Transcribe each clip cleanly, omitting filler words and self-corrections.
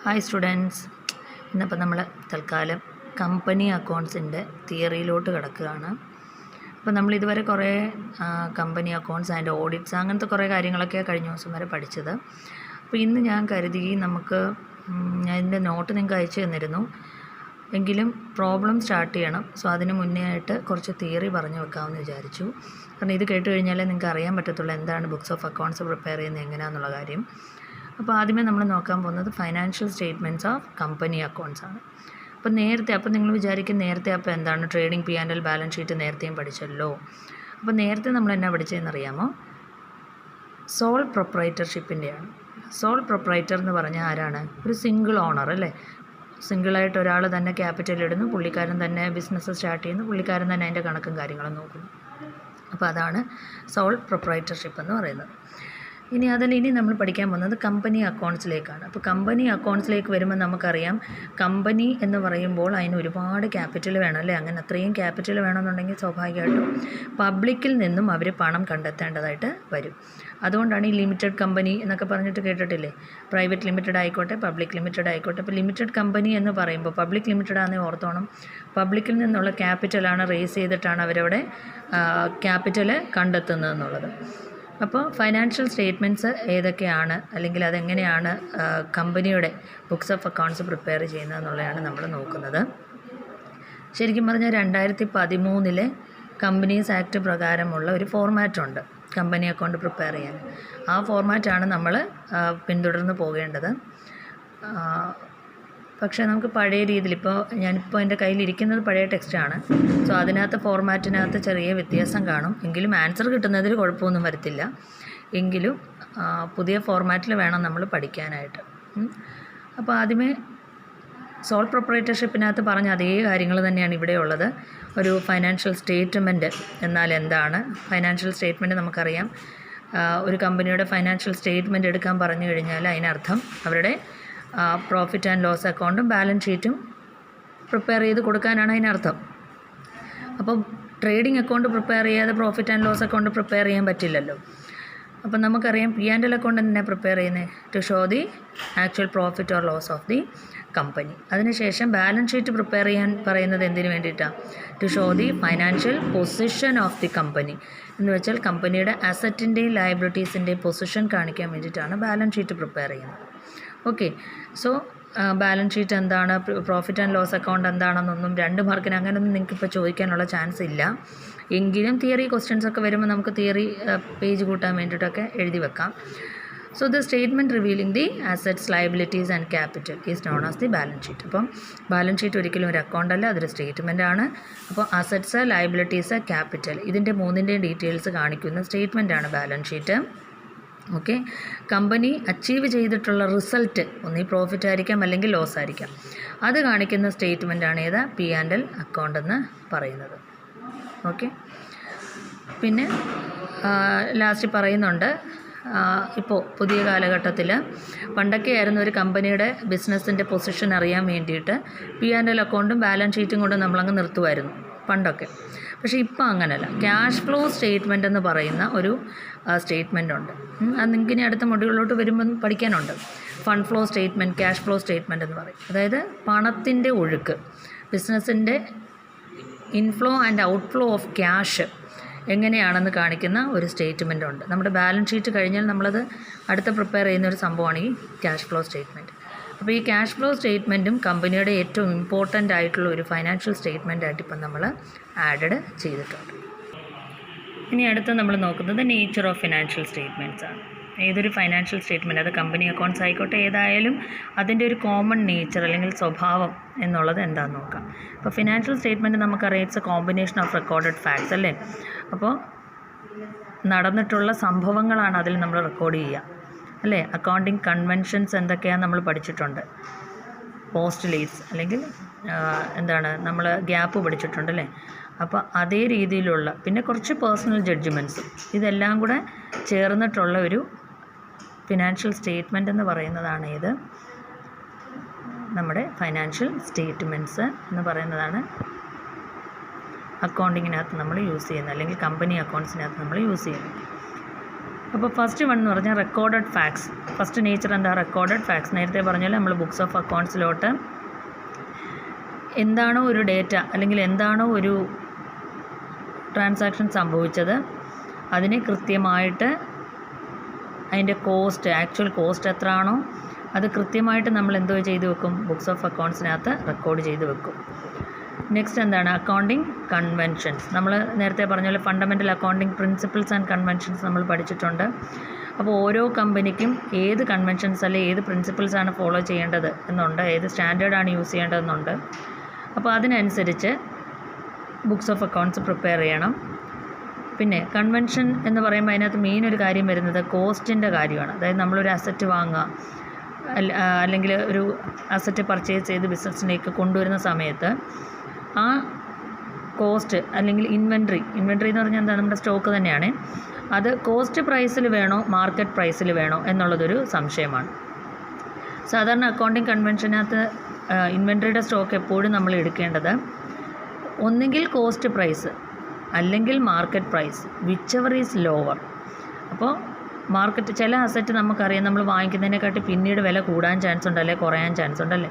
Hi students, ഇന്നിപ്പോൾ നമ്മൾ തൽക്കാലം കമ്പനി അക്കൗണ്ട്സിൻ്റെ തിയറിയിലോട്ട് കിടക്കുകയാണ്. അപ്പോൾ നമ്മൾ ഇതുവരെ കുറേ കമ്പനി അക്കൗണ്ട്സ് ആൻഡ് ഓഡിറ്റ്സ് അങ്ങനത്തെ കുറേ കാര്യങ്ങളൊക്കെ കഴിഞ്ഞ ദിവസം വരെ പഠിച്ചത്. അപ്പോൾ ഇന്ന് ഞാൻ കരുതി നമുക്ക് ഞാൻ ഇതിൻ്റെ നോട്ട് നിങ്ങൾക്ക് അയച്ചു തന്നിരുന്നു, എങ്കിലും പ്രോബ്ലം സ്റ്റാർട്ട് ചെയ്യണം. സോ അതിന് മുന്നേ ആയിട്ട് കുറച്ച് തിയറി പറഞ്ഞു വെക്കാമെന്ന് വിചാരിച്ചു. കാരണം ഇത് കേട്ട് കഴിഞ്ഞാലേ നിങ്ങൾക്ക് അറിയാൻ പറ്റത്തുള്ളൂ എന്താണ് ബുക്സ് ഓഫ് അക്കൗണ്ട്സ് പ്രിപ്പയർ ചെയ്യുന്നത് എങ്ങനെയാണെന്നുള്ള കാര്യം. അപ്പോൾ ആദ്യമേ നമ്മൾ നോക്കാൻ പോകുന്നത് financial statements of company accounts ആണ്. അപ്പോൾ നിങ്ങൾ വിചാരിക്കും നേരത്തെ അപ്പോൾ എന്താണ് ട്രേഡിംഗ് P&L ബാലൻസ് ഷീറ്റ് നേരത്തെയും പഠിച്ചല്ലോ. അപ്പോൾ നേരത്തെ നമ്മൾ എന്നാ പഠിച്ചതെന്ന് അറിയാമോ? സോൾ പ്രൊപ്രൈറ്റർഷിപ്പിൻ്റെയാണ്. സോൾ പ്രൊപ്രൈറ്റർ എന്ന് പറഞ്ഞാൽ ആരാണ്? ഒരു സിംഗിൾ ഓണർ അല്ലേ. സിംഗിളായിട്ട് ഒരാൾ തന്നെ ക്യാപിറ്റൽ ഇടുന്നു, പുള്ളിക്കാരൻ തന്നെ ബിസിനസ് സ്റ്റാർട്ട് ചെയ്യുന്നു, പുള്ളിക്കാരൻ തന്നെ അതിൻ്റെ കണക്കും കാര്യങ്ങളും നോക്കുന്നു. അപ്പോൾ അതാണ് സോൾ പ്രൊപ്രൈറ്റർഷിപ്പ് എന്ന് പറയുന്നത്. ഇനി നമ്മൾ പഠിക്കാൻ പോകുന്നത് കമ്പനി അക്കൗണ്ട്സിലേക്കാണ്. അപ്പോൾ കമ്പനി അക്കൗണ്ട്സിലേക്ക് വരുമ്പോൾ നമുക്കറിയാം, കമ്പനി എന്ന് പറയുമ്പോൾ അതിന് ഒരുപാട് ക്യാപിറ്റൽ വേണം അല്ലേ. അങ്ങനെ അത്രയും ക്യാപിറ്റൽ വേണമെന്നുണ്ടെങ്കിൽ സ്വാഭാവികമായിട്ടും പബ്ലിക്കിൽ നിന്നും അവർ പണം കണ്ടെത്തേണ്ടതായിട്ട് വരും. അതുകൊണ്ടാണ് ഈ ലിമിറ്റഡ് കമ്പനി എന്നൊക്കെ പറഞ്ഞിട്ട് കേട്ടിട്ടില്ലേ. പ്രൈവറ്റ് ലിമിറ്റഡ് ആയിക്കോട്ടെ, പബ്ലിക് ലിമിറ്റഡ് ആയിക്കോട്ടെ. അപ്പോൾ ലിമിറ്റഡ് കമ്പനി എന്ന് പറയുമ്പോൾ പബ്ലിക് ലിമിറ്റഡ് ആണെന്ന് ഓർത്തോണം. പബ്ലിക്കിൽ നിന്നുള്ള ക്യാപിറ്റലാണ് റേസ് ചെയ്തിട്ടാണ് അവരവിടെ ക്യാപിറ്റൽ കണ്ടെത്തുന്നതെന്നുള്ളത്. അപ്പോൾ ഫൈനാൻഷ്യൽ സ്റ്റേറ്റ്മെൻറ്റ്സ് ഏതൊക്കെയാണ്, അല്ലെങ്കിൽ അതെങ്ങനെയാണ് കമ്പനിയുടെ ബുക്സ് ഓഫ് അക്കൗണ്ട്സ് പ്രിപ്പയർ ചെയ്യുന്നതെന്നുള്ളതാണ് നമ്മൾ നോക്കുന്നത്. ശരിക്കും പറഞ്ഞാൽ 2013 കമ്പനീസ് ആക്ട് പ്രകാരമുള്ള ഒരു ഫോർമാറ്റുണ്ട് കമ്പനി അക്കൗണ്ട് പ്രിപ്പയർ ചെയ്യാൻ. ആ ഫോർമാറ്റാണ് നമ്മൾ പിന്തുടർന്ന് പോകേണ്ടത്. പക്ഷേ നമുക്ക് പഴയ രീതിയിൽ ഞാനിപ്പോൾ എൻ്റെ കയ്യിലിരിക്കുന്നത് പഴയ ടെക്സ്റ്റാണ്. സോ അതിനകത്ത് ഫോർമാറ്റിനകത്ത് ചെറിയ വ്യത്യാസം കാണും. എങ്കിലും ആൻസർ കിട്ടുന്നതിൽ കുഴപ്പമൊന്നും വരത്തില്ല. എങ്കിലും പുതിയ ഫോർമാറ്റിൽ വേണം നമ്മൾ പഠിക്കാനായിട്ട്. അപ്പോൾ ആദ്യമേ സോൾ പ്രൊപ്രൈറ്റർഷിപ്പിനകത്ത് പറഞ്ഞ അതേ കാര്യങ്ങൾ തന്നെയാണ് ഇവിടെ ഉള്ളത്. ഒരു ഫൈനാൻഷ്യൽ സ്റ്റേറ്റ്മെൻറ്റ് എന്നാൽ എന്താണ്? ഫൈനാൻഷ്യൽ സ്റ്റേറ്റ്മെൻറ്റ് നമുക്കറിയാം. ഒരു കമ്പനിയുടെ ഫൈനാൻഷ്യൽ സ്റ്റേറ്റ്മെൻറ്റ് എടുക്കാൻ പറഞ്ഞു കഴിഞ്ഞാൽ അതിനർത്ഥം അവരുടെ പ്രോഫിറ്റ് ആൻഡ് ലോസ് അക്കൗണ്ടും ബാലൻസ് ഷീറ്റും പ്രിപ്പയർ ചെയ്ത് കൊടുക്കാനാണ് അതിനർത്ഥം. അപ്പം ട്രേഡിംഗ് അക്കൗണ്ട് പ്രിപ്പയർ ചെയ്യാതെ profit and loss account prepare ചെയ്യാൻ പറ്റില്ലല്ലോ. അപ്പം നമുക്കറിയാം P&L അക്കൗണ്ട് തന്നെ പ്രിപ്പയർ ചെയ്യുന്നത് to show the actual profit or loss of the company. അതിനുശേഷം ബാലൻസ് ഷീറ്റ് പ്രിപ്പയർ ചെയ്യാൻ പറയുന്നത് എന്തിനു വേണ്ടിയിട്ടാണ്? To show the financial position of the company. എന്ന് വെച്ചാൽ കമ്പനിയുടെ അസറ്റിൻ്റെയും ലയബിലിറ്റീസിൻ്റെയും പൊസിഷൻ കാണിക്കാൻ വേണ്ടിയിട്ടാണ് ബാലൻസ് ഷീറ്റ് പ്രിപ്പയർ ചെയ്യുന്നത്. ഓക്കെ, സോ ബാലൻസ് ഷീറ്റ് എന്താണ്, പ്രോഫിറ്റ് ആൻഡ് ലോസ് അക്കൗണ്ട് എന്താണെന്നൊന്നും 2 മാർക്കിന് അങ്ങനെയൊന്നും നിങ്ങൾക്കിപ്പോൾ ചോദിക്കാനുള്ള ചാൻസ് ഇല്ല. എങ്കിലും തിയറി ക്വസ്റ്റ്യൻസ് ഒക്കെ വരുമ്പോൾ നമുക്ക് തിയറി പേജ് കൂട്ടാൻ വേണ്ടിയിട്ടൊക്കെ എഴുതി വെക്കാം. So the statement revealing the assets liabilities and capital is known as the balance sheet. അപ്പം ബാലൻസ് ഷീറ്റ് ഒരിക്കലും ഒരു അക്കൗണ്ട് അല്ല, അതൊരു സ്റ്റേറ്റ്മെൻ്റ് ആണ്. അപ്പോൾ അസറ്റ്സ്, ലയബിലിറ്റീസ്, ക്യാപിറ്റൽ ഇതിൻ്റെ മൂന്നിൻ്റെയും ഡീറ്റെയിൽസ് കാണിക്കുന്ന സ്റ്റേറ്റ്മെൻറ്റാണ് balance sheet. Okay, company achieve ചെയ്തിട്ടുള്ള റിസൾട്ട് ഒന്നീ പ്രോഫിറ്റ് ആയിരിക്കാം അല്ലെങ്കിൽ ലോസ് ആയിരിക്കാം. അത് കാണിക്കുന്ന സ്റ്റേറ്റ്മെൻറ്റാണ് ഏതാ? P&L അക്കൗണ്ട് എന്ന് പറയുന്നത്. ഓക്കെ, പിന്നെ ലാസ്റ്റ് പറയുന്നുണ്ട്, ഇപ്പോൾ പുതിയ കാലഘട്ടത്തിൽ പണ്ടൊക്കെ ആയിരുന്നു ഒരു കമ്പനിയുടെ ബിസിനസ്സിൻ്റെ പൊസിഷൻ അറിയാൻ വേണ്ടിയിട്ട് P&L അക്കൗണ്ടും ബാലൻസ് ഷീറ്റും കൊണ്ട് നമ്മളങ്ങ് നിർത്തുമായിരുന്നു പണ്ടൊക്കെ. പക്ഷേ ഇപ്പോൾ അങ്ങനെയല്ല. ക്യാഷ് ഫ്ലോ സ്റ്റേറ്റ്മെൻറ്റ് എന്ന് പറയുന്ന ഒരു സ്റ്റേറ്റ്മെൻ്റ് ഉണ്ട്. അത് നിങ്ങൾക്ക് ഇനി അടുത്ത മൊഡ്യൂളിലോട്ട് വരുമ്പം പഠിക്കാനുണ്ട്. Fund flow statement, cash flow statement എന്ന് പറയും. അതായത് പണത്തിൻ്റെ ഒഴുക്ക്, ബിസിനസ്സിൻ്റെ inflow and outflow of cash എങ്ങനെയാണെന്ന് കാണിക്കുന്ന ഒരു സ്റ്റേറ്റ്മെൻ്റ് ഉണ്ട്. നമ്മുടെ ബാലൻസ് ഷീറ്റ് കഴിഞ്ഞാൽ നമ്മളത് അടുത്ത പ്രിപ്പയർ ചെയ്യുന്ന ഒരു സംഭവമാണ് ഈ ക്യാഷ് ഫ്ലോ സ്റ്റേറ്റ്മെൻറ്റ്. അപ്പോൾ ഈ ക്യാഷ് ഫ്ലോ സ്റ്റേറ്റ്മെൻറ്റും കമ്പനിയുടെ ഏറ്റവും ഇമ്പോർട്ടൻ്റ് ആയിട്ടുള്ള ഒരു ഫൈനാൻഷ്യൽ സ്റ്റേറ്റ്മെൻ്റ് ആയിട്ട് ഇപ്പം നമ്മൾ ആഡഡ് ചെയ്തിട്ടുണ്ട്. ഇനി അടുത്ത് നമ്മൾ നോക്കുന്നത് നേച്ചർ ഓഫ് ഫിനാൻഷ്യൽ സ്റ്റേറ്റ്മെൻറ്റ്സ് ആണ്. ഏതൊരു ഫൈനാൻഷ്യൽ സ്റ്റേറ്റ്മെൻറ്റ്, അത് കമ്പനി അക്കൗണ്ട്സ് ആയിക്കോട്ടെ ഏതായാലും അതിൻ്റെ ഒരു കോമൺ നേച്ചർ അല്ലെങ്കിൽ സ്വഭാവം എന്നുള്ളത് എന്താണെന്ന് നോക്കാം. അപ്പോൾ ഫിനാൻഷ്യൽ സ്റ്റേറ്റ്മെൻറ്റ് നമുക്കറിയാം, it's A combination of recorded facts അല്ലേ. അപ്പോൾ നടന്നിട്ടുള്ള സംഭവങ്ങളാണ് അതിൽ നമ്മൾ റെക്കോർഡ് ചെയ്യുക അല്ലേ. അക്കൗണ്ടിങ് കൺവെൻഷൻസ് എന്തൊക്കെയാണ് നമ്മൾ പഠിച്ചിട്ടുണ്ട്. പോസ്റ്റ്ലേറ്റ്സ് അല്ലെങ്കിൽ നമ്മൾ ഗ്യാപ്പ് പഠിച്ചിട്ടുണ്ടല്ലേ. അപ്പോൾ അതേ രീതിയിലുള്ള പിന്നെ കുറച്ച് പേഴ്സണൽ ജഡ്ജ്മെൻറ്റ്സും ഇതെല്ലാം കൂടെ ചേർന്നിട്ടുള്ള ഒരു ഫിനാൻഷ്യൽ സ്റ്റേറ്റ്മെൻറ്റ് എന്ന് പറയുന്നതാണ് ഇത്. നമ്മുടെ ഫൈനാൻഷ്യൽ സ്റ്റേറ്റ്മെൻറ്റ്സ് എന്ന് പറയുന്നതാണ് അക്കൗണ്ടിങ്ങിനകത്ത് നമ്മൾ യൂസ് ചെയ്യുന്നത്, അല്ലെങ്കിൽ കമ്പനി അക്കൗണ്ട്സിനകത്ത് നമ്മൾ യൂസ് ചെയ്യുന്നത്. അപ്പോൾ ഫസ്റ്റ് വൺ എന്ന് പറഞ്ഞാൽ റെക്കോർഡഡ് ഫാക്ട്സ്. ഫസ്റ്റ് നേച്ചർ എന്താ? Recorded facts. നേരത്തെ പറഞ്ഞാൽ നമ്മൾ ബുക്സ് ഓഫ് അക്കൗണ്ട്സിലോട്ട് എന്താണോ ഒരു ഡേറ്റ അല്ലെങ്കിൽ എന്താണോ ഒരു ട്രാൻസാക്ഷൻ സംഭവിച്ചത് അതിനെ കൃത്യമായിട്ട് അതിൻ്റെ കോസ്റ്റ്, ആക്ച്വൽ കോസ്റ്റ് എത്ര ആണോ അത് കൃത്യമായിട്ട് നമ്മൾ എന്തോ ചെയ്ത് വെക്കും? ബുക്സ് ഓഫ് അക്കൗണ്ട്സിനകത്ത് റെക്കോർഡ് ചെയ്ത് വെക്കും. നെക്സ്റ്റ് എന്താണ്? Accounting conventions. നമ്മൾ നേരത്തെ പറഞ്ഞ പോലെ fundamental accounting principles and conventions നമ്മൾ പഠിച്ചിട്ടുണ്ട്. അപ്പോൾ ഓരോ കമ്പനിക്കും ഏത് കൺവെൻഷൻസ് അല്ലെങ്കിൽ ഏത് പ്രിൻസിപ്പിൾസാണ് ഫോളോ ചെയ്യേണ്ടത് എന്നുണ്ട്, ഏത് സ്റ്റാൻഡേർഡാണ് യൂസ് ചെയ്യേണ്ടതെന്നുണ്ട്. അപ്പോൾ അതിനനുസരിച്ച് ബുക്സ് ഓഫ് അക്കൗണ്ട്സ് പ്രിപ്പയർ ചെയ്യണം. പിന്നെ കൺവെൻഷൻ എന്ന് പറയുമ്പോൾ അതിനകത്ത് മെയിൻ ഒരു കാര്യം വരുന്നത് കോസ്റ്റിൻ്റെ കാര്യമാണ്. അതായത് നമ്മളൊരു അസറ്റ് വാങ്ങുക അല്ലെങ്കിൽ ഒരു അസറ്റ് പർച്ചേസ് ചെയ്ത് ബിസിനസ്സിലേക്ക് കൊണ്ടുവരുന്ന സമയത്ത് ആ കോസ്റ്റ് അല്ലെങ്കിൽ ഇൻവെൻട്രി എന്ന് പറഞ്ഞാൽ എന്താ? നമ്മുടെ സ്റ്റോക്ക് തന്നെയാണ്. അത് കോസ്റ്റ് പ്രൈസിൽ വേണോ മാർക്കറ്റ് പ്രൈസിൽ വേണോ എന്നുള്ളതൊരു സംശയമാണ്. സാധാരണ അക്കൗണ്ടിങ് കൺവെൻഷനകത്ത് ഇൻവെൻട്രിയുടെ സ്റ്റോക്ക് എപ്പോഴും നമ്മൾ എടുക്കേണ്ടത് ഒന്നുകിൽ കോസ്റ്റ് പ്രൈസ് അല്ലെങ്കിൽ market price, whichever is lower. അപ്പോൾ മാർക്കറ്റ് ചില അസറ്റ് നമുക്കറിയാം നമ്മൾ വാങ്ങിക്കുന്നതിനെക്കാട്ടി പിന്നീട് വില കൂടാൻ ചാൻസ് ഉണ്ട്, അല്ലെങ്കിൽ കുറയാൻ ചാൻസ് ഉണ്ടല്ലേ.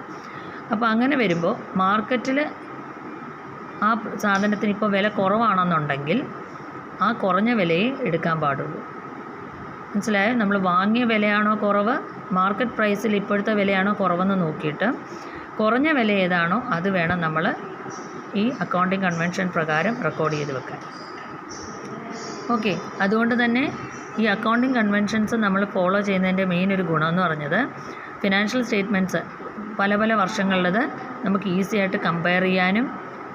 അപ്പോൾ അങ്ങനെ വരുമ്പോൾ മാർക്കറ്റിൽ ആ സാധനത്തിന് ഇപ്പോൾ വില കുറവാണെന്നുണ്ടെങ്കിൽ ആ കുറഞ്ഞ വിലയെ എടുക്കാൻ പാടുള്ളൂ. മനസ്സിലായോ? നമ്മൾ വാങ്ങിയ വിലയാണോ കുറവ്, മാർക്കറ്റ് പ്രൈസിൽ ഇപ്പോഴത്തെ വിലയാണോ കുറവെന്ന് നോക്കിയിട്ട് കുറഞ്ഞ വില ഏതാണോ അത് വേണം നമ്മൾ ഈ അക്കൗണ്ടിങ് കൺവെൻഷൻ പ്രകാരം റെക്കോർഡ് ചെയ്ത് വെക്കാൻ. ഓക്കെ, അതുകൊണ്ട് തന്നെ ഈ അക്കൗണ്ടിങ് കൺവെൻഷൻസ് നമ്മൾ ഫോളോ ചെയ്യുന്നതിൻ്റെ മെയിൻ ഒരു ഗുണമെന്ന് പറഞ്ഞത് ഫിനാൻഷ്യൽ സ്റ്റേറ്റ്മെൻറ്റ്സ് പല പല വർഷങ്ങളിലത് നമുക്ക് ഈസി ആയിട്ട് കമ്പയർ ചെയ്യാനും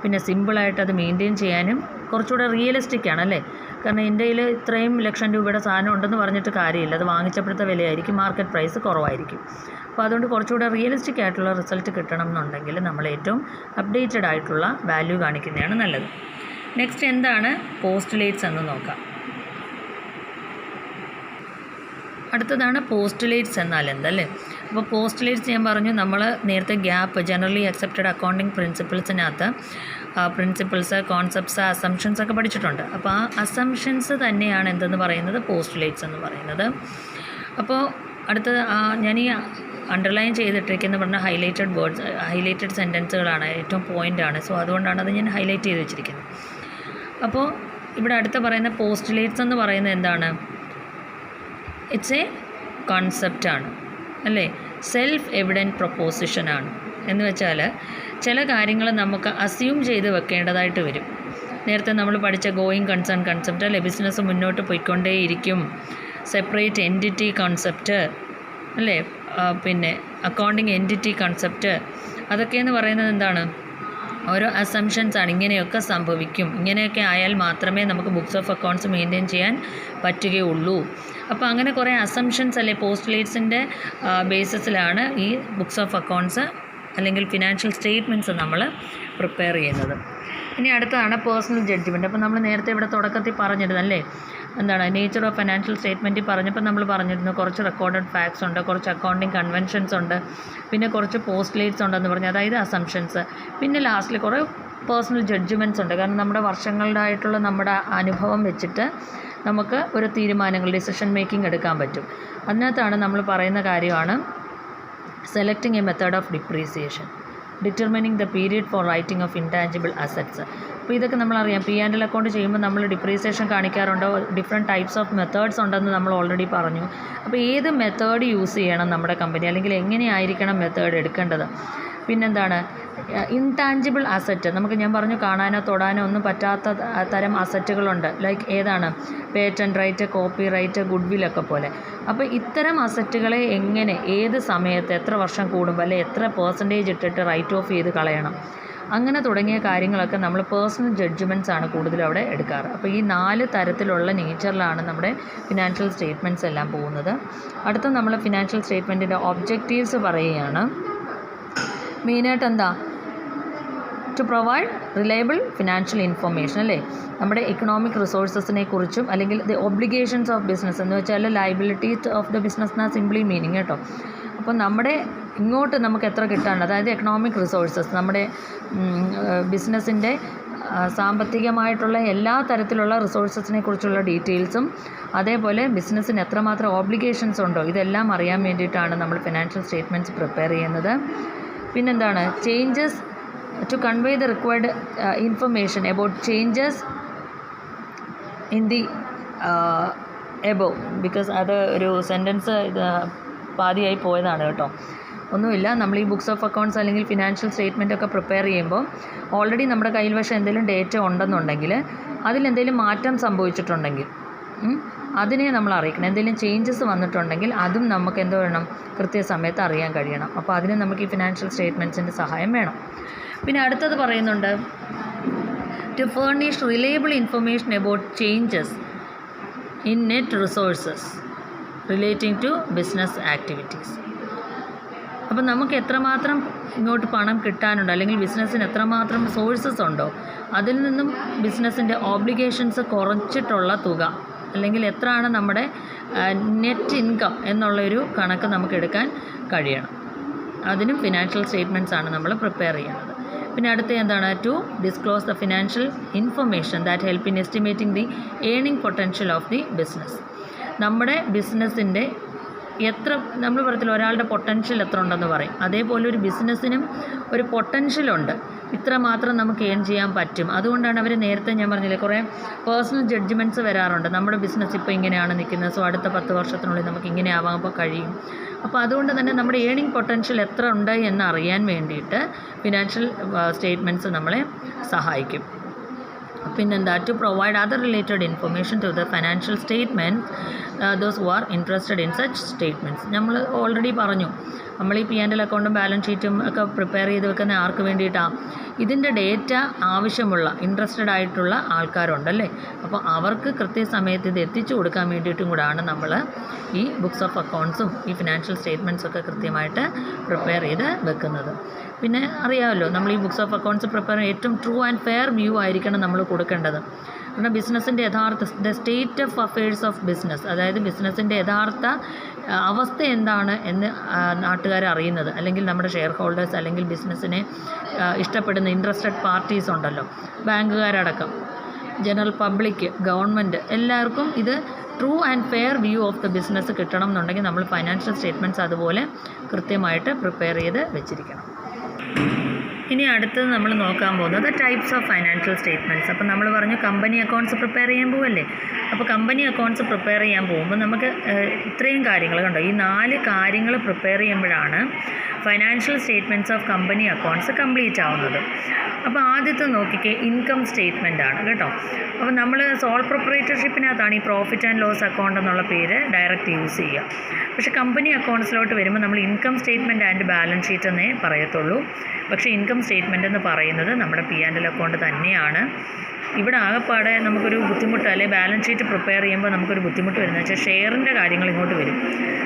പിന്നെ സിമ്പിളായിട്ട് അത് മെയിൻറ്റെയിൻ ചെയ്യാനും കുറച്ചുകൂടെ റിയലിസ്റ്റിക് ആണല്ലേ. കാരണം ഇന്ത്യയിൽ ഇത്രയും ലക്ഷം രൂപയുടെ സാധനം ഉണ്ടെന്ന് പറഞ്ഞിട്ട് കാര്യമില്ല, അത് വാങ്ങിച്ചപ്പോഴത്തെ വിലയായിരിക്കും, മാർക്കറ്റ് പ്രൈസ് കുറവായിരിക്കും. അപ്പോൾ അതുകൊണ്ട് കുറച്ചുകൂടെ റിയലിസ്റ്റിക് ആയിട്ടുള്ള റിസൾട്ട് കിട്ടണം എന്നുണ്ടെങ്കിൽ നമ്മൾ ഏറ്റവും അപ്ഡേറ്റഡ് ആയിട്ടുള്ള വാല്യൂ കാണിക്കുന്നതാണ് നല്ലത്. നെക്സ്റ്റ് എന്താണ് പോസ്റ്റുലേറ്റ്സ് എന്ന് നോക്കാം. അടുത്തതാണ് പോസ്റ്റുലേറ്റ്സ് എന്നാൽ എന്തല്ലേ. അപ്പോൾ പോസ്റ്റുലേറ്റ്സ് ഞാൻ പറഞ്ഞു, നമ്മൾ നേരത്തെ ഗ്യാപ്പ് ജനറലി അക്സെപ്റ്റഡ് അക്കൗണ്ടിങ് പ്രിൻസിപ്പിൾസിനകത്ത് പ്രിൻസിപ്പിൾസ്, കോൺസെപ്റ്റ്സ്, അസംഷൻസ് ഒക്കെ പഠിച്ചിട്ടുണ്ട്. അപ്പോൾ ആ അസംഷൻസ് തന്നെയാണ് എന്തെന്ന് പറയുന്നത്? പോസ്റ്റുലേറ്റ്സ് എന്ന് പറയുന്നത്. അപ്പോൾ അടുത്തത് ഞാൻ ഈ അണ്ടർലൈൻ ചെയ്തിട്ടിരിക്കുന്ന പറഞ്ഞ ഹൈലൈറ്റഡ് വേർഡ്സ്, ഹൈലൈറ്റഡ് സെൻറ്റൻസുകളാണ്, ഏറ്റവും പോയിൻ്റാണ്. സോ അതുകൊണ്ടാണ് അത് ഞാൻ ഹൈലൈറ്റ് ചെയ്ത് വെച്ചിരിക്കുന്നത്. അപ്പോൾ ഇവിടെ അടുത്ത പറയുന്ന പോസ്റ്റുലേറ്റ്സ് എന്ന് പറയുന്നത് എന്താണ്? ഇറ്റ്സ് എ കൺസെപ്റ്റാണ് അല്ലേ, സെൽഫ് എവിഡൻറ്റ് പ്രൊപ്പോസിഷനാണ്. എന്ന് വെച്ചാൽ ചില കാര്യങ്ങൾ നമുക്ക് അസ്യൂം ചെയ്ത് വെക്കേണ്ടതായിട്ട് വരും. നേരത്തെ നമ്മൾ പഠിച്ച ഗോയിങ് കൺസേൺ കൺസെപ്റ്റ് അല്ലേ, ബിസിനസ് മുന്നോട്ട് പോയിക്കൊണ്ടേയിരിക്കും, സെപ്പറേറ്റ് എൻറ്റിറ്റി കൺസെപ്റ്റ് അല്ലേ, പിന്നെ അക്കൗണ്ടിങ് എൻറ്റിറ്റി കൺസെപ്റ്റ്, അതൊക്കെയെന്ന് പറയുന്നത് എന്താണ്? ഓരോ അസംഷൻസ് ആണ്. ഇങ്ങനെയൊക്കെ സംഭവിക്കും, ഇങ്ങനെയൊക്കെ ആയാൽ മാത്രമേ നമുക്ക് ബുക്സ് ഓഫ് അക്കൗണ്ട്സ് മെയിൻറ്റെയിൻ ചെയ്യാൻ പറ്റുകയുള്ളൂ. അപ്പോൾ അങ്ങനെ കുറേ അസംഷൻസ് അല്ലെ പോസ്റ്റുലേറ്റ്സിൻ്റെ ബേസിസിലാണ് ഈ ബുക്സ് ഓഫ് അക്കൗണ്ട്സ് അല്ലെങ്കിൽ ഫിനാൻഷ്യൽ സ്റ്റേറ്റ്മെൻറ്റ്സ് നമ്മൾ പ്രിപ്പയർ ചെയ്യുന്നത്. ഇനി അടുത്തതാണ് പേഴ്സണൽ ജഡ്ജ്മെൻറ്റ്. അപ്പോൾ നമ്മൾ നേരത്തെ ഇവിടെ തുടക്കത്തിൽ പറഞ്ഞിരുന്നല്ലേ, എന്താണ് നേച്ചർ ഓഫ് ഫിനാൻഷ്യൽ സ്റ്റേറ്റ്മെൻറ്റ് പറഞ്ഞപ്പോൾ നമ്മൾ പറഞ്ഞിരുന്നു കുറച്ച് റെക്കോർഡഡ് ഫാക്ട്സ് ഉണ്ട്, കുറച്ച് അക്കൗണ്ടിങ് കൺവെൻഷൻസ് ഉണ്ട്, പിന്നെ കുറച്ച് പോസ്റ്റുലേറ്റ്സ് ഉണ്ടെന്ന് പറഞ്ഞു, അതായത് അസംഷൻസ്. പിന്നെ ലാസ്റ്റിൽ കുറേ പേഴ്സണൽ ജഡ്ജ്മെൻറ്റ്സ് ഉണ്ട്. കാരണം നമ്മുടെ വർഷങ്ങളുടേതായിട്ടുള്ള നമ്മുടെ അനുഭവം വെച്ചിട്ട് നമുക്ക് ഒരു തീരുമാനങ്ങൾ, ഡിസിഷൻ മേക്കിംഗ് എടുക്കാൻ പറ്റും. അതിനകത്താണ് നമ്മൾ പറയുന്ന കാര്യമാണ് selecting a method of depreciation, determining the period for writing off intangible assets. അപ്പോൾ ഇതൊക്കെ നമ്മളറിയാം. P&L അക്കൗണ്ട് ചെയ്യുമ്പോൾ നമ്മൾ ഡിപ്രീസിയേഷൻ കാണിക്കാറുണ്ടോ, ഡിഫറെൻറ്റ് ടൈപ്സ് ഓഫ് മെത്തേഡ്സ് ഉണ്ടെന്ന് നമ്മൾ ഓൾറെഡി പറഞ്ഞു. അപ്പോൾ ഏത് മെത്തേഡ് യൂസ് ചെയ്യണം നമ്മുടെ കമ്പനി, അല്ലെങ്കിൽ എങ്ങനെയായിരിക്കണം മെത്തേഡ് എടുക്കേണ്ടത്. പിന്നെന്താണ് ഇൻടാഞ്ചിബിൾ അസറ്റ്, നമുക്ക് ഞാൻ പറഞ്ഞു കാണാനോ തൊടാനോ ഒന്നും പറ്റാത്ത തരം അസറ്റുകളുണ്ട്. ലൈക്ക് ഏതാണ്? Patent right, copyright, good വില്ലൊക്കെ പോലെ. അപ്പോൾ ഇത്തരം അസറ്റുകളെ എങ്ങനെ, ഏത് സമയത്ത്, എത്ര വർഷം കൂടുമ്പോൾ, അല്ലെങ്കിൽ എത്ര പെർസെൻറ്റേജ് ഇട്ടിട്ട് റൈറ്റ് ഓഫ് ചെയ്ത് കളയണം, അങ്ങനെ തുടങ്ങിയ കാര്യങ്ങളൊക്കെ നമ്മൾ പേഴ്സണൽ ജഡ്ജ്മെൻറ്റ്സ് ആണ് കൂടുതലും അവിടെ എടുക്കാറ്. അപ്പോൾ ഈ 4 തരത്തിലുള്ള നേച്ചറിലാണ് നമ്മുടെ ഫിനാൻഷ്യൽ സ്റ്റേറ്റ്മെൻറ്റ്സ് എല്ലാം പോകുന്നത്. അടുത്ത നമ്മൾ ഫിനാൻഷ്യൽ സ്റ്റേറ്റ്മെൻറ്റിൻ്റെ ഒബ്ജക്റ്റീവ്സ് പറയുകയാണ്. മെയിനായിട്ട് എന്താ? To provide reliable financial information അല്ലേ, നമ്മുടെ എക്കണോമിക് റിസോഴ്സസിനെ കുറിച്ചും, അല്ലെങ്കിൽ ദി ഒബ്ലിഗേഷൻസ് ഓഫ് ബിസിനസ് എന്ന് വെച്ചാൽ ലയബിലിറ്റീസ് ഓഫ് ദ ബിസിനസ് എന്നാ സിംപ്ലി മീനിങ് കേട്ടോ. അപ്പോൾ നമ്മുടെ ഇങ്ങോട്ട് നമുക്ക് എത്ര കിട്ടാനുണ്ട്, അതായത് എക്കണോമിക് റിസോഴ്സസ്, നമ്മുടെ ബിസിനസ്സിൻ്റെ സാമ്പത്തികമായിട്ടുള്ള എല്ലാ തരത്തിലുള്ള റിസോഴ്സസിനെ കുറിച്ചുള്ള ഡീറ്റെയിൽസും, അതേപോലെ ബിസിനസ്സിന് എത്രമാത്രം ഓബ്ലിഗേഷൻസ് ഉണ്ടോ, ഇതെല്ലാം അറിയാൻ വേണ്ടിയിട്ടാണ് നമ്മൾ ഫിനാൻഷ്യൽ സ്റ്റേറ്റ്മെൻറ്റ്സ് പ്രിപ്പയർ ചെയ്യുന്നത്. പിന്നെന്താണ്, changes to convey the required information about changes in the above, because അത് ഒരു സെൻറ്റൻസ് ഇത് പാതിയായി പോയതാണ് കേട്ടോ. ഒന്നുമില്ല, നമ്മൾ ഈ ബുക്സ് ഓഫ് അക്കൗണ്ട്സ് അല്ലെങ്കിൽ ഫിനാൻഷ്യൽ സ്റ്റേറ്റ്മെൻ്റ് ഒക്കെ പ്രിപ്പയർ ചെയ്യുമ്പോൾ ഓൾറെഡി നമ്മുടെ കയ്യിൽ വശം എന്തെങ്കിലും ഡേറ്റ ഉണ്ടെന്നുണ്ടെങ്കിൽ, അതിലെന്തെങ്കിലും മാറ്റം സംഭവിച്ചിട്ടുണ്ടെങ്കിൽ അതിനെ നമ്മൾ അറിയിക്കണം. എന്തെങ്കിലും ചേഞ്ചസ് വന്നിട്ടുണ്ടെങ്കിൽ അതും നമുക്ക് എന്ത് വേണം, കൃത്യസമയത്ത് അറിയാൻ കഴിയണം. അപ്പോൾ അതിന് നമുക്ക് ഈ ഫിനാൻഷ്യൽ സ്റ്റേറ്റ്മെൻറ്റ്സിൻ്റെ സഹായം വേണം. പിന്നെ അടുത്തത് പറയുന്നുണ്ട്, to furnish reliable information about changes in net resources relating to business activities. അപ്പം നമുക്ക് എത്രമാത്രം ഇങ്ങോട്ട് പണം കിട്ടാനുണ്ടോ, അല്ലെങ്കിൽ ബിസിനസ്സിന് എത്രമാത്രം സോഴ്സസ് ഉണ്ടോ, അതിൽ നിന്നും ബിസിനസ്സിൻ്റെ ഓബ്ലിഗേഷൻസ് കുറച്ചിട്ടുള്ള തുക, അല്ലെങ്കിൽ എത്രയാണ് നമ്മുടെ നെറ്റ് ഇൻകം എന്നുള്ളൊരു കണക്ക് നമുക്ക് എടുക്കാൻ കഴിയണം. അതിനും ഫിനാൻഷ്യൽ സ്റ്റേറ്റ്മെൻറ്റ്സ് ആണ് നമ്മൾ പ്രിപ്പയർ ചെയ്യുന്നത്. പിന്നെ അടുത്ത എന്താണ്, to disclose the financial information that help in estimating the earning potential of the business. നമ്മുടെ ബിസിനസ്സിൻ്റെ എത്ര, നമ്മൾ പറയത്തില്ല ഒരാളുടെ പൊട്ടൻഷ്യൽ എത്ര ഉണ്ടെന്ന് പറയും, അതേപോലെ ഒരു ബിസിനസ്സിനും ഒരു പൊട്ടൻഷ്യലുണ്ട്, ഇത്ര മാത്രം നമുക്ക് ഏൺ ചെയ്യാൻ പറ്റും. അതുകൊണ്ടാണ് അവർ നേരത്തെ ഞാൻ പറഞ്ഞില്ലേ കുറേ പേഴ്സണൽ ജഡ്ജ്മെൻറ്റ്സ് വരാറുണ്ട്. നമ്മുടെ ബിസിനസ് ഇപ്പോൾ ഇങ്ങനെയാണ് നിൽക്കുന്നത്, സോ അടുത്ത 10 വർഷത്തിനുള്ളിൽ നമുക്ക് ഇങ്ങനെ ആവാൻ കഴിയും. അപ്പോൾ അതുകൊണ്ട് തന്നെ നമ്മുടെ ഏണിംഗ് പൊട്ടൻഷ്യൽ എത്ര ഉണ്ട് എന്ന് അറിയാൻ വേണ്ടിയിട്ട് ഫിനാൻഷ്യൽ സ്റ്റേറ്റ്മെൻറ്റ്സ് നമ്മളെ സഹായിക്കും. പിന്നെന്താ, to provide other related information to the financial statement those who are interested in such statements. നമ്മൾ ഓൾറെഡി പറഞ്ഞു, നമ്മൾ ഈ P&L അക്കൗണ്ടും ബാലൻസ് ഷീറ്റും ഒക്കെ പ്രിപ്പയർ ചെയ്ത് വെക്കുന്ന ആർക്ക് വേണ്ടിയിട്ടാണ്, ഇതിൻ്റെ ഡേറ്റ ആവശ്യമുള്ള ഇൻട്രസ്റ്റഡ് ആയിട്ടുള്ള ആൾക്കാരുണ്ടല്ലേ, അപ്പോൾ അവർക്ക് കൃത്യസമയത്ത് ഇത് എത്തിച്ചു കൊടുക്കാൻ വേണ്ടിയിട്ടും കൂടാണ് നമ്മൾ ഈ ബുക്സ് ഓഫ് അക്കൗണ്ട്സും ഈ ഫിനാൻഷ്യൽ സ്റ്റേറ്റ്മെൻറ്റ്സ് ഒക്കെ കൃത്യമായിട്ട് പ്രിപ്പയർ ചെയ്ത് വെക്കുന്നത്. പിന്നെ അറിയാമല്ലോ, നമ്മൾ ഈ ബുക്സ് ഓഫ് അക്കൗണ്ട്സ് പ്രിപ്പയർ ഏറ്റവും ട്രൂ ആൻഡ് ഫെയർ വ്യൂ ആയിരിക്കണം നമ്മൾ കൊടുക്കേണ്ടത്. കാരണം ബിസിനസ്സിൻ്റെ യഥാർത്ഥ the state of affairs of business, അതായത് ബിസിനസ്സിൻ്റെ യഥാർത്ഥ അവസ്ഥ എന്താണ് എന്ന് നാട്ടുകാർ അറിയുന്നത്, അല്ലെങ്കിൽ നമ്മുടെ ഷെയർ ഹോൾഡേഴ്സ്, അല്ലെങ്കിൽ ബിസിനസ്സിനെ ഇഷ്ടപ്പെടുന്ന ഇൻട്രസ്റ്റഡ് പാർട്ടീസ് ഉണ്ടല്ലോ, ബാങ്കുകാരടക്കം, ജനറൽ പബ്ലിക്, ഗവൺമെൻറ്, എല്ലാവർക്കും ഇത് true and fair view of the business കിട്ടണം എന്നുണ്ടെങ്കിൽ നമ്മൾ ഫൈനാൻഷ്യൽ സ്റ്റേറ്റ്മെൻറ്റ്സ് അതുപോലെ കൃത്യമായിട്ട് പ്രിപ്പയർ ചെയ്ത് വെച്ചിരിക്കണം. ഇനി അടുത്തത് നമ്മൾ നോക്കാൻ പോകുന്നത് ടൈപ്സ് ഓഫ് ഫൈനാൻഷ്യൽ സ്റ്റേറ്റ്മെൻറ്റ്സ്. അപ്പോൾ നമ്മൾ പറഞ്ഞു കമ്പനി അക്കൗണ്ട്സ് പ്രിപ്പയർ ചെയ്യാൻ പോവല്ലേ. അപ്പോൾ കമ്പനി അക്കൗണ്ട്സ് പ്രിപ്പയർ ചെയ്യാൻ പോകുമ്പോൾ നമുക്ക് ഇത്രയും കാര്യങ്ങൾ കണ്ടോ, ഈ 4 കാര്യങ്ങൾ പ്രിപ്പയർ ചെയ്യുമ്പോഴാണ് financial statements of company accounts complete ആവുന്നത്. അപ്പോൾ ആദ്യത്തെ നോക്കിക്കേ, ഇൻകം സ്റ്റേറ്റ്മെൻ്റ് ആണ് കേട്ടോ. അപ്പോൾ നമ്മൾ സോൾ പ്രൊപ്പറേറ്റർഷിപ്പിനകത്താണ് ഈ പ്രോഫിറ്റ് ആൻഡ് ലോസ് അക്കൗണ്ട് എന്നുള്ള പേര് ഡയറക്റ്റ് യൂസ് ചെയ്യുക. പക്ഷേ കമ്പനി അക്കൗണ്ട്സിലോട്ട് വരുമ്പോൾ നമ്മൾ income statement and balance sheet എന്നേ പറയത്തുള്ളൂ. പക്ഷേ ഇൻകം സ്റ്റേറ്റ്മെൻറ്റ് എന്ന് പറയുന്നത് നമ്മുടെ P&L അക്കൗണ്ട് തന്നെയാണ്. ഇവിടെ ആകെപ്പാടെ നമുക്കൊരു ബുദ്ധിമുട്ട്, അല്ലെങ്കിൽ ബാലൻസ് ഷീറ്റ് പ്രിപ്പയർ ചെയ്യുമ്പോൾ നമുക്കൊരു ബുദ്ധിമുട്ട് വരുന്നത് വെച്ചാൽ ഷെയറിൻ്റെ കാര്യങ്ങൾ ഇങ്ങോട്ട് വരും,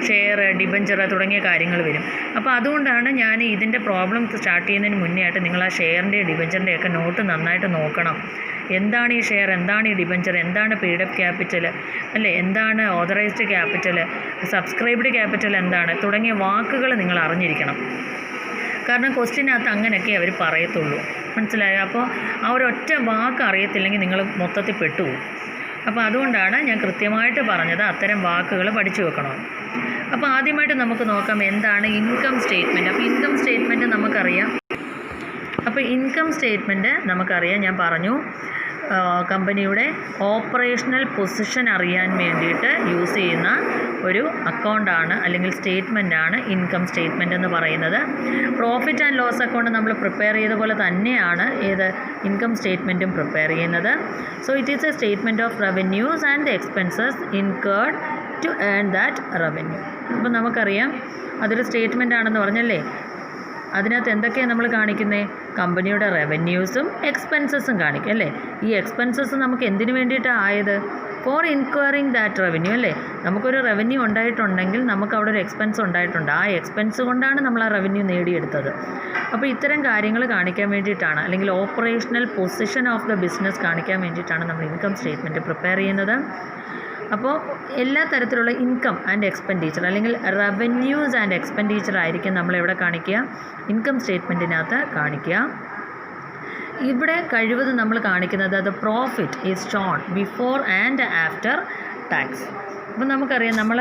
ഷെയർ, ഡിബഞ്ചർ തുടങ്ങിയ കാര്യങ്ങൾ വരും. അപ്പോൾ അതുകൊണ്ടാണ് ഞാൻ ഇതിൻ്റെ പ്രോബ്ലം സ്റ്റാർട്ട് ചെയ്യുന്നതിന് മുന്നേ ആയിട്ട് നിങ്ങൾ ആ ഷെയറിൻ്റെ ഡിബഞ്ചറിൻ്റെ ഒക്കെ നോട്ട് നന്നായിട്ട് നോക്കണം. എന്താണ് ഈ ഷെയർ, എന്താണ് ഈ ഡിബഞ്ചർ, എന്താണ് പെയ്ഡ് അപ്പ് ക്യാപിറ്റൽ, അല്ലേ, എന്താണ് ഓതറൈസ്ഡ് ക്യാപിറ്റൽ, സബ്സ്ക്രൈബ്ഡ് ക്യാപിറ്റൽ എന്താണ്, തുടങ്ങിയ വാക്കുകൾ നിങ്ങൾ അറിഞ്ഞിരിക്കണം. കാരണം ക്വസ്റ്റ്യനകത്ത് അങ്ങനെയൊക്കെ അവർ പറയത്തുള്ളൂ, മനസ്സിലായോ? അപ്പോൾ ആ ഒരൊറ്റ വാക്ക് അറിയത്തില്ലെങ്കിൽ നിങ്ങൾ മൊത്തത്തിൽ പെട്ടുപോകും. അപ്പോൾ അതുകൊണ്ടാണ് ഞാൻ കൃത്യമായിട്ട് പറഞ്ഞത് അത്തരം വാക്കുകൾ പഠിച്ചു വെക്കണം. അപ്പോൾ ആദ്യമായിട്ട് നമുക്ക് നോക്കാം എന്താണ് ഇൻകം സ്റ്റേറ്റ്മെൻറ്റ്. അപ്പോൾ ഇൻകം സ്റ്റേറ്റ്മെൻറ്റ് നമുക്കറിയാം. അപ്പോൾ ഇൻകം സ്റ്റേറ്റ്മെൻറ്റ് നമുക്കറിയാം, ഞാൻ പറഞ്ഞു കമ്പനിയുടെ ഓപ്പറേഷണൽ പൊസിഷൻ അറിയാൻ വേണ്ടിയിട്ട് യൂസ് ചെയ്യുന്ന ഒരു അക്കൗണ്ടാണ്, അല്ലെങ്കിൽ സ്റ്റേറ്റ്മെൻറ്റാണ് ഇൻകം സ്റ്റേറ്റ്മെൻറ്റ് എന്ന് പറയുന്നത്. പ്രോഫിറ്റ് ആൻഡ് ലോസ് അക്കൗണ്ട് നമ്മൾ പ്രിപ്പയർ ചെയ്ത പോലെ തന്നെയാണ് ഏത് ഇൻകം സ്റ്റേറ്റ്മെൻറ്റും പ്രിപ്പയർ ചെയ്യുന്നത്. So it is a statement of revenues and expenses incurred to earn that revenue. അപ്പോൾ നമുക്കറിയാം അതൊരു സ്റ്റേറ്റ്മെൻ്റ് ആണെന്ന് പറഞ്ഞല്ലേ. അതിനകത്ത് എന്തൊക്കെയാണ് നമ്മൾ കാണിക്കുന്നത്? കമ്പനിയുടെ റവന്യൂസും എക്സ്പെൻസസും കാണിക്കും അല്ലേ. ഈ എക്സ്പെൻസസ് നമുക്ക് എന്തിനു വേണ്ടിയിട്ടാണ് ആയത്? ഫോർ ഇൻക്വയറിങ് ദാറ്റ് റവന്യൂ അല്ലേ. നമുക്കൊരു റവന്യൂ ഉണ്ടായിട്ടുണ്ടെങ്കിൽ നമുക്ക് അവിടെ ഒരു എക്സ്പെൻസ് ഉണ്ടായിട്ടുണ്ട്, ആ എക്സ്പെൻസ് കൊണ്ടാണ് നമ്മൾ ആ റവന്യൂ നേടിയെടുത്തത്. അപ്പോൾ ഇത്തരം കാര്യങ്ങൾ കാണിക്കാൻ വേണ്ടിയിട്ടാണ്, അല്ലെങ്കിൽ operational position of the business കാണിക്കാൻ വേണ്ടിയിട്ടാണ് നമ്മൾ ഇൻകം സ്റ്റേറ്റ്മെൻറ്റ് പ്രിപ്പയർ ചെയ്യുന്നത്. അപ്പോൾ എല്ലാ തരത്തിലുള്ള ഇൻകം ആൻഡ് എക്സ്പെൻഡിച്ചർ അല്ലെങ്കിൽ റവന്യൂസ് ആൻഡ് എക്സ്പെൻഡിച്ചർ ആയിരിക്കും നമ്മളെവിടെ കാണിക്കുക, ഇൻകം സ്റ്റേറ്റ്മെൻറ്റിനകത്ത് കാണിക്കുക. ഇവിടെ കഴിവതും നമ്മൾ കാണിക്കുന്നത് അത് profit is shown before and after tax. അപ്പം നമുക്കറിയാം നമ്മൾ